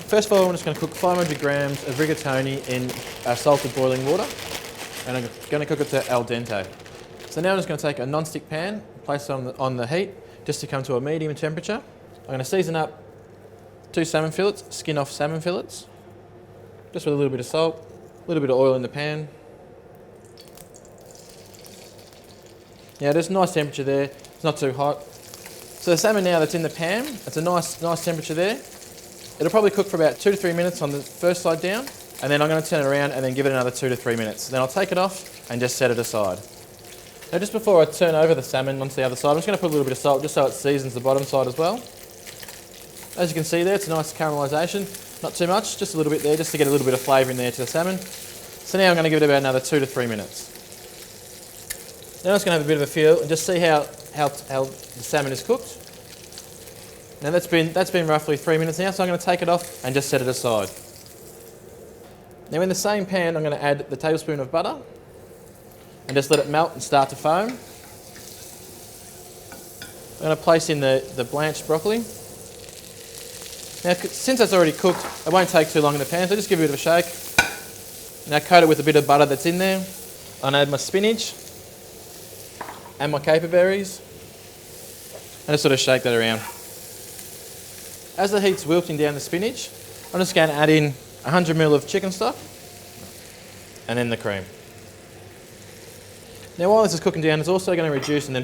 First of all, I'm just going to cook 500 grams of rigatoni in salted boiling water, and I'm going to cook it to al dente. So now I'm just going to take a non-stick pan, place it on the heat, just to come to a medium temperature. I'm going to season up 2 salmon fillets, skin off salmon fillets, just with a little bit of salt, a little bit of oil in the pan. Now there's a nice temperature there, it's not too hot. So the salmon now that's in the pan, it's a nice temperature there. It'll probably cook for about 2 to 3 minutes on the first side down, and then I'm going to turn it around and then give it another 2 to 3 minutes. Then I'll take it off and just set it aside. Now just before I turn over the salmon onto the other side, I'm just going to put a little bit of salt just so it seasons the bottom side as well. As you can see there, it's a nice caramelisation. Not too much, just a little bit there, just to get a little bit of flavour in there to the salmon. So now I'm going to give it about another 2 to 3 minutes. Now I'm just going to have a bit of a feel and just see how the salmon is cooked. Now that's been roughly 3 minutes now, so I'm going to take it off and just set it aside. Now in the same pan, I'm going to add the tablespoon of butter and just let it melt and start to foam. I'm going to place in the blanched broccoli. Now since that's already cooked, it won't take too long in the pan, so just give it a bit of a shake. Now coat it with a bit of butter that's in there. I'll add my spinach and my caper berries and just sort of shake that around. As the heat's wilting down the spinach, I'm just going to add in 100 ml of chicken stock and then the cream. Now while this is cooking down, it's also going to reduce and then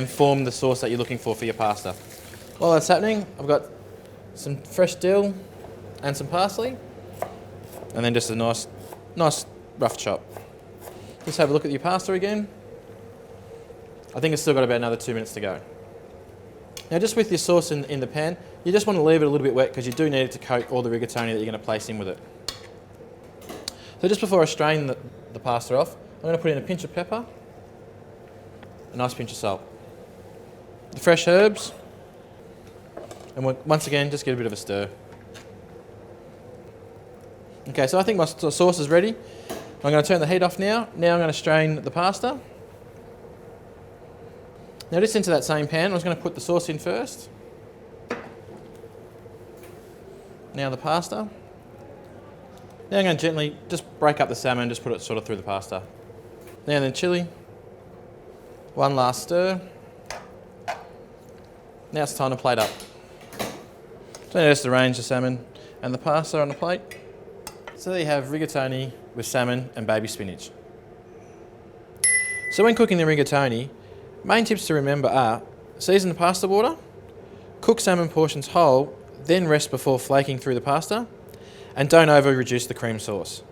form the sauce that you're looking for your pasta. While that's happening, I've got some fresh dill and some parsley, and then just a nice rough chop. Just have a look at your pasta again. I think it's still got about another 2 minutes to go. Now just with your sauce in the pan, you just want to leave it a little bit wet because you do need it to coat all the rigatoni that you're going to place in with it. So just before I strain the pasta off, I'm going to put in a pinch of pepper, a nice pinch of salt, the fresh herbs, and once again just get a bit of a stir. Okay, so I think my sauce is ready. I'm going to turn the heat off now. Now I'm going to strain the pasta. Now just into that same pan, I'm just going to put the sauce in first. Now the pasta. Now I'm going to gently just break up the salmon and just put it sort of through the pasta. Now then chilli. One last stir. Now it's time to plate up. So now just arrange the salmon and the pasta on the plate. So there you have rigatoni with salmon and baby spinach. So when cooking the rigatoni, main tips to remember are: season the pasta water, cook salmon portions whole, then rest before flaking through the pasta, and don't over reduce the cream sauce.